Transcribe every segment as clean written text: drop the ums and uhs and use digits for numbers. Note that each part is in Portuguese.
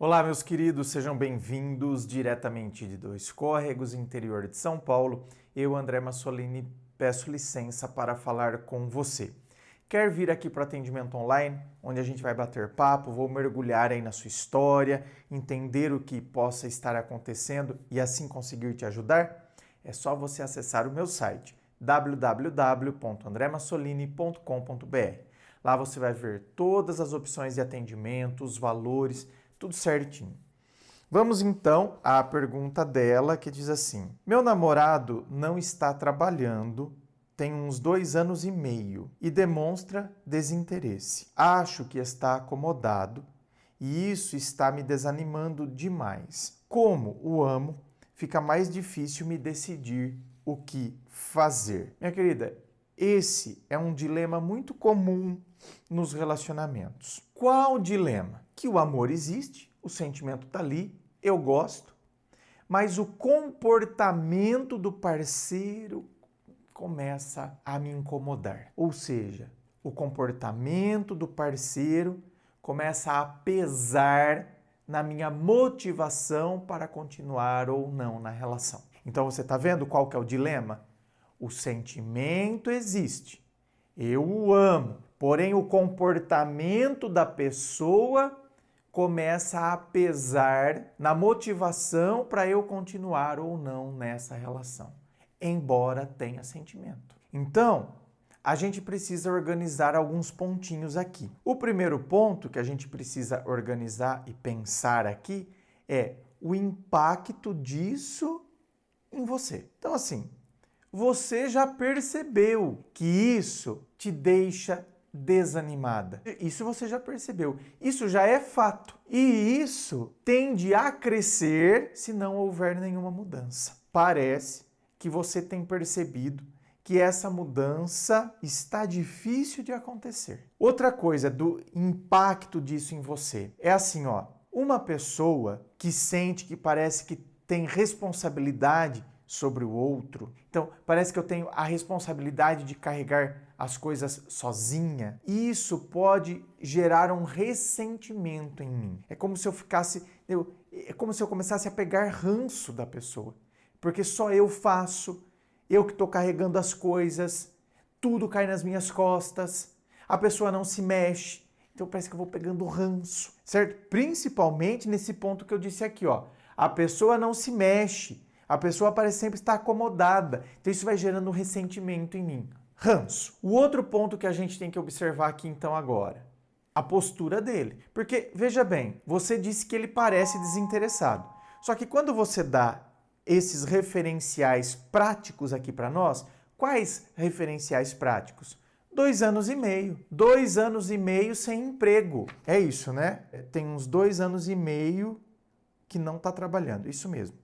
Olá, meus queridos, sejam bem-vindos diretamente de Dois Córregos, interior de São Paulo. Eu, André Massolini, peço licença para falar com você. Quer vir aqui para o atendimento online, onde a gente vai bater papo, vou mergulhar aí na sua história, entender o que possa estar acontecendo e assim conseguir te ajudar? É só você acessar o meu site www.andremassolini.com.br. Lá você vai ver todas as opções de atendimento, os valores, tudo certinho. Vamos então à pergunta dela que diz assim: meu namorado não está trabalhando, tem uns 2 anos e meio e demonstra desinteresse. Acho que está acomodado e isso está me desanimando demais. Como o amo, fica mais difícil me decidir o que fazer. Minha querida, esse é um dilema muito comum nos relacionamentos. Qual o dilema? Que o amor existe, o sentimento está ali, eu gosto, mas o comportamento do parceiro começa a me incomodar. Ou seja, o comportamento do parceiro começa a pesar na minha motivação para continuar ou não na relação. Então você está vendo qual que é o dilema? O sentimento existe, eu o amo, porém o comportamento da pessoa começa a pesar na motivação para eu continuar ou não nessa relação, embora tenha sentimento. Então, a gente precisa organizar alguns pontinhos aqui. O primeiro ponto que a gente precisa organizar e pensar aqui é o impacto disso em você. Então, assim, você já percebeu que isso te deixa desanimada. Isso você já percebeu. Isso já é fato. E isso tende a crescer se não houver nenhuma mudança. Parece que você tem percebido que essa mudança está difícil de acontecer. Outra coisa do impacto disso em você é assim, ó, uma pessoa que sente que parece que tem responsabilidade sobre o outro. Então, parece que eu tenho a responsabilidade de carregar as coisas sozinha. Isso pode gerar um ressentimento em mim. É como se é como se eu começasse a pegar ranço da pessoa. Porque só eu faço, eu que estou carregando as coisas, tudo cai nas minhas costas, a pessoa não se mexe. Então parece que eu vou pegando ranço, certo? Principalmente nesse ponto que eu disse aqui, ó. A pessoa não se mexe. A pessoa parece sempre estar acomodada. Então isso vai gerando um ressentimento em mim. Ranço. O outro ponto que a gente tem que observar aqui então agora, a postura dele. Porque, veja bem, você disse que ele parece desinteressado. Só que quando você dá esses referenciais práticos aqui para nós, quais referenciais práticos? 2 anos e meio. 2 anos e meio sem emprego. É isso, né? Tem uns 2 anos e meio que não está trabalhando. Isso mesmo.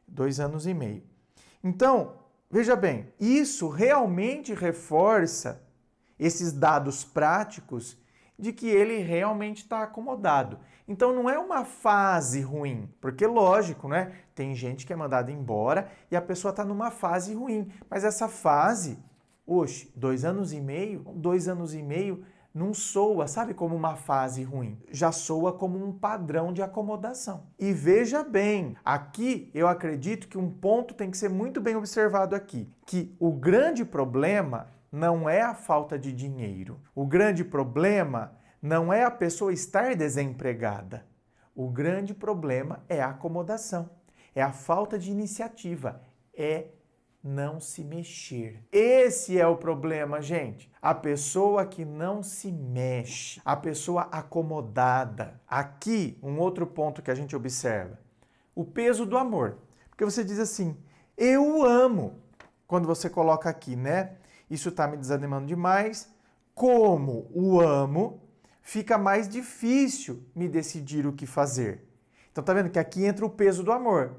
2 anos e meio. Então, veja bem, isso realmente reforça esses dados práticos de que ele realmente está acomodado. Então não é uma fase ruim, porque lógico, né? Tem gente que é mandada embora e a pessoa está numa fase ruim. Mas essa fase, 2 anos e meio não soa, sabe, como uma fase ruim. Já soa como um padrão de acomodação. E veja bem, aqui eu acredito que um ponto tem que ser muito bem observado aqui, que o grande problema não é a falta de dinheiro. O grande problema não é a pessoa estar desempregada. O grande problema é a acomodação, é a falta de iniciativa, é não se mexer. Esse é o problema, gente. A pessoa que não se mexe, a pessoa acomodada. Aqui, um outro ponto que a gente observa, o peso do amor. Porque você diz assim, eu o amo. Quando você coloca aqui, né? Isso está me desanimando demais. Como o amo, fica mais difícil me decidir o que fazer. Então tá vendo que aqui entra o peso do amor.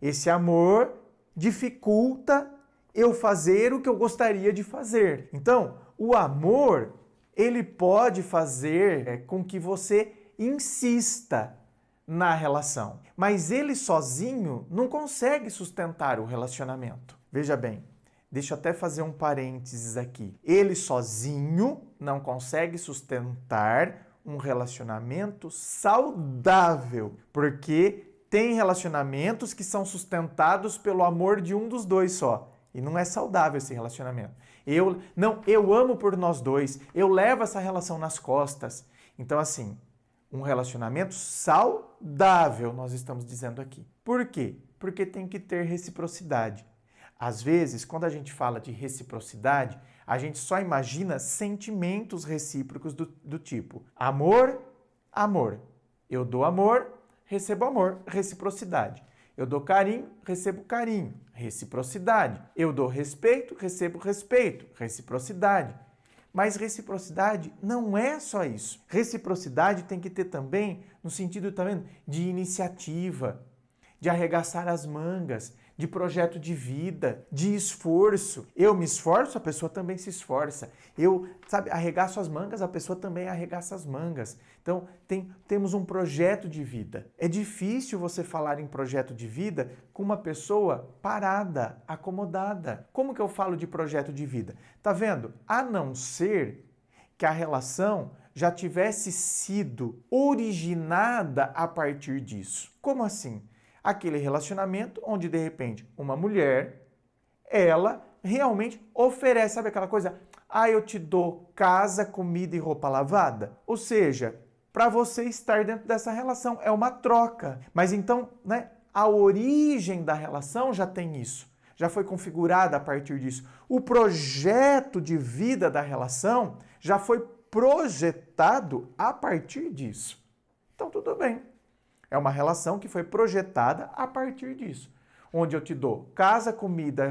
Esse amor dificulta eu fazer o que eu gostaria de fazer. Então, o amor, ele pode fazer com que você insista na relação, mas ele sozinho não consegue sustentar o relacionamento. Veja bem, deixa eu até fazer um parênteses aqui. Ele sozinho não consegue sustentar um relacionamento saudável, porque tem relacionamentos que são sustentados pelo amor de um dos dois só. E não é saudável esse relacionamento. Eu amo por nós dois, eu levo essa relação nas costas. Então, assim, um relacionamento saudável, nós estamos dizendo aqui. Por quê? Porque tem que ter reciprocidade. Às vezes, quando a gente fala de reciprocidade, a gente só imagina sentimentos recíprocos do tipo amor, amor. Eu dou amor, recebo amor, reciprocidade. Eu dou carinho, recebo carinho, reciprocidade. Eu dou respeito, recebo respeito, reciprocidade. Mas reciprocidade não é só isso. Reciprocidade tem que ter também, no sentido também de iniciativa, de arregaçar as mangas, de projeto de vida, de esforço. Eu me esforço, a pessoa também se esforça. Eu, arregaço as mangas, a pessoa também arregaça as mangas. Então, temos um projeto de vida. É difícil você falar em projeto de vida com uma pessoa parada, acomodada. Como que eu falo de projeto de vida? Tá vendo? A não ser que a relação já tivesse sido originada a partir disso. Como assim? Aquele relacionamento onde, de repente, uma mulher, ela realmente oferece, sabe aquela coisa? Eu te dou casa, comida e roupa lavada. Ou seja, para você estar dentro dessa relação, é uma troca. Mas então, a origem da relação já tem isso. Já foi configurada a partir disso. O projeto de vida da relação já foi projetado a partir disso. Então, tudo bem. É uma relação que foi projetada a partir disso. Onde eu te dou casa, comida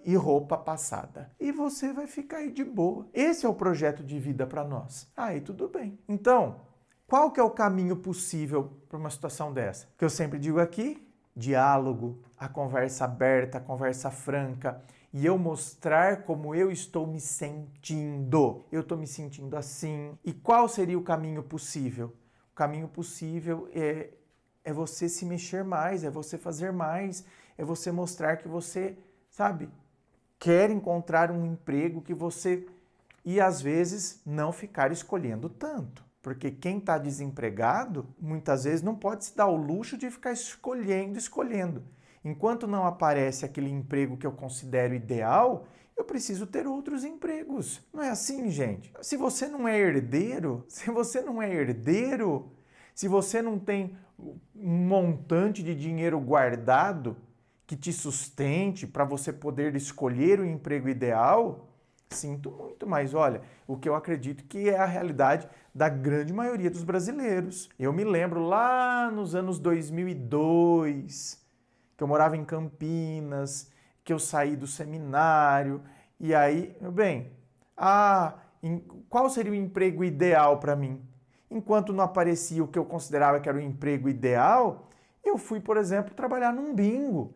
e roupa passada. E você vai ficar aí de boa. Esse é o projeto de vida para nós. Aí tudo bem. Então, qual que é o caminho possível para uma situação dessa? Que eu sempre digo aqui, diálogo, a conversa aberta, a conversa franca, e eu mostrar como eu estou me sentindo. Eu estou me sentindo assim. E qual seria o caminho possível? O caminho possível é você se mexer mais, é você fazer mais, é você mostrar que você, quer encontrar um emprego que você... E às vezes não ficar escolhendo tanto. Porque quem está desempregado, muitas vezes não pode se dar o luxo de ficar escolhendo. Enquanto não aparece aquele emprego que eu considero ideal, eu preciso ter outros empregos. Não é assim, gente? Se você não é herdeiro, se você não tem um montante de dinheiro guardado que te sustente para você poder escolher o emprego ideal, sinto muito, mas olha, o que eu acredito que é a realidade da grande maioria dos brasileiros. Eu me lembro lá nos anos 2002, que eu morava em Campinas, que eu saí do seminário, e aí, qual seria o emprego ideal para mim? Enquanto não aparecia o que eu considerava que era o emprego ideal, eu fui, por exemplo, trabalhar num bingo.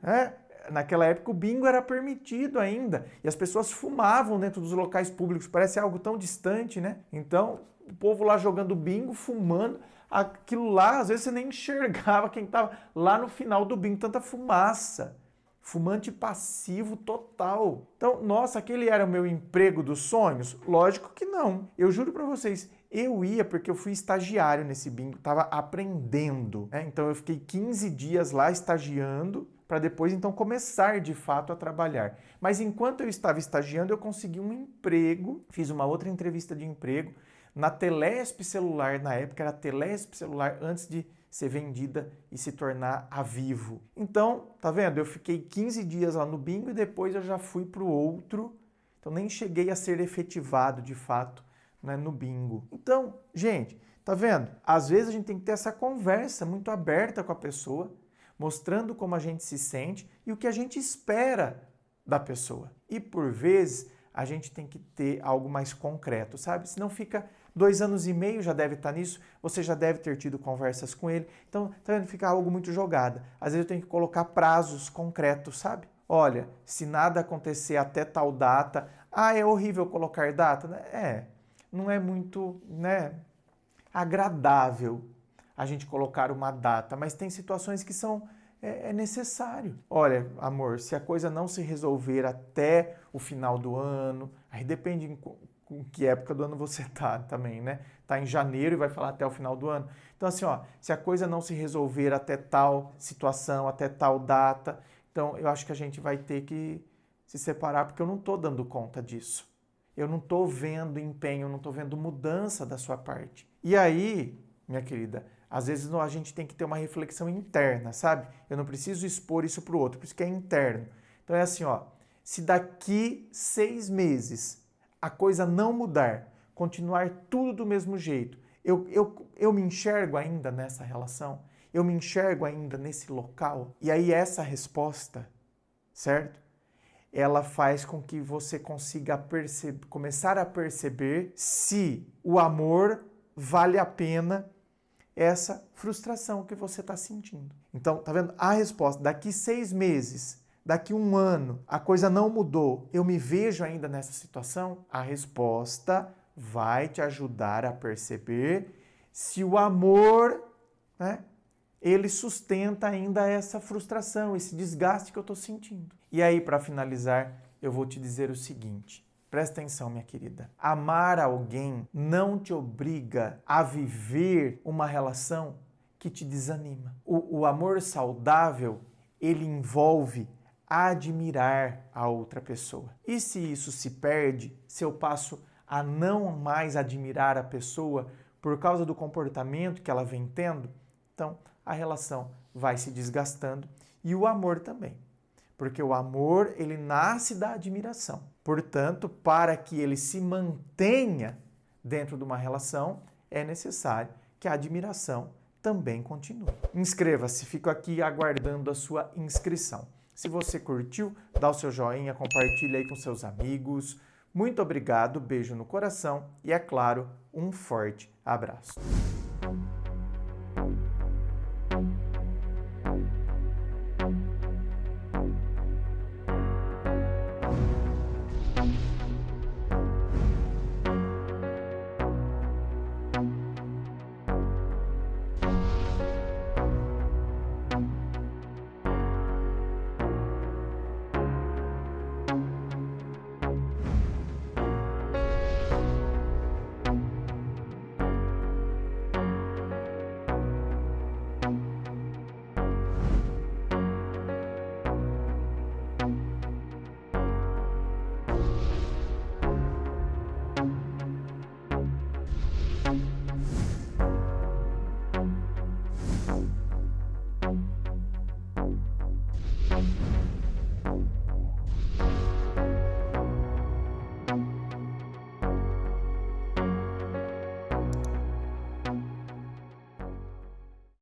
Naquela época o bingo era permitido ainda, e as pessoas fumavam dentro dos locais públicos, parece algo tão distante, né? Então, o povo lá jogando bingo, fumando, aquilo lá, às vezes você nem enxergava quem estava lá no final do bingo, tanta fumaça. Fumante passivo total. Então, nossa, aquele era o meu emprego dos sonhos? Lógico que não. Eu juro para vocês, eu ia porque eu fui estagiário nesse bingo, estava aprendendo. Então, eu fiquei 15 dias lá estagiando para depois, então, começar de fato a trabalhar. Mas enquanto eu estava estagiando, eu consegui um emprego, fiz uma outra entrevista de emprego na Telesp Celular, na época era Telesp Celular, antes de ser vendida e se tornar a Vivo. Então, tá vendo? Eu fiquei 15 dias lá no bingo e depois eu já fui para o outro. Então, nem cheguei a ser efetivado, de fato, no bingo. Então, gente, tá vendo? Às vezes a gente tem que ter essa conversa muito aberta com a pessoa, mostrando como a gente se sente e o que a gente espera da pessoa. E, por vezes, a gente tem que ter algo mais concreto, sabe? Senão fica 2 anos e meio, já deve estar nisso, você já deve ter tido conversas com ele, então fica algo muito jogado. Às vezes eu tenho que colocar prazos concretos, sabe? Olha, se nada acontecer até tal data, é horrível colocar data, né? Não é muito, agradável a gente colocar uma data, mas tem situações que são necessário. Olha, amor, se a coisa não se resolver até o final do ano, aí depende com que época do ano você tá também, né? Tá em janeiro e vai falar até o final do ano. Então, assim, ó, se a coisa não se resolver até tal situação, até tal data, então eu acho que a gente vai ter que se separar, porque eu não tô dando conta disso. Eu não tô vendo empenho, eu não tô vendo mudança da sua parte. E aí, minha querida, às vezes a gente tem que ter uma reflexão interna, sabe? Eu não preciso expor isso pro outro, por isso que é interno. Então é assim, ó, se daqui 6 meses a coisa não mudar, continuar tudo do mesmo jeito, eu me enxergo ainda nessa relação? Eu me enxergo ainda nesse local? E aí essa resposta, certo? Ela faz com que você consiga começar a perceber se o amor vale a pena essa frustração que você está sentindo. Então, tá vendo? A resposta, daqui 6 meses, daqui 1 ano, a coisa não mudou, eu me vejo ainda nessa situação? A resposta vai te ajudar a perceber se o amor, né, ele sustenta ainda essa frustração, esse desgaste que eu estou sentindo. E aí, para finalizar, eu vou te dizer o seguinte. Presta atenção, minha querida. Amar alguém não te obriga a viver uma relação que te desanima. O amor saudável, ele envolve admirar a outra pessoa. E se isso se perde, se eu passo a não mais admirar a pessoa por causa do comportamento que ela vem tendo, então a relação vai se desgastando e o amor também. Porque o amor, ele nasce da admiração. Portanto, para que ele se mantenha dentro de uma relação, é necessário que a admiração também continue. Inscreva-se, fico aqui aguardando a sua inscrição. Se você curtiu, dá o seu joinha, compartilha aí com seus amigos. Muito obrigado, beijo no coração e, é claro, um forte abraço.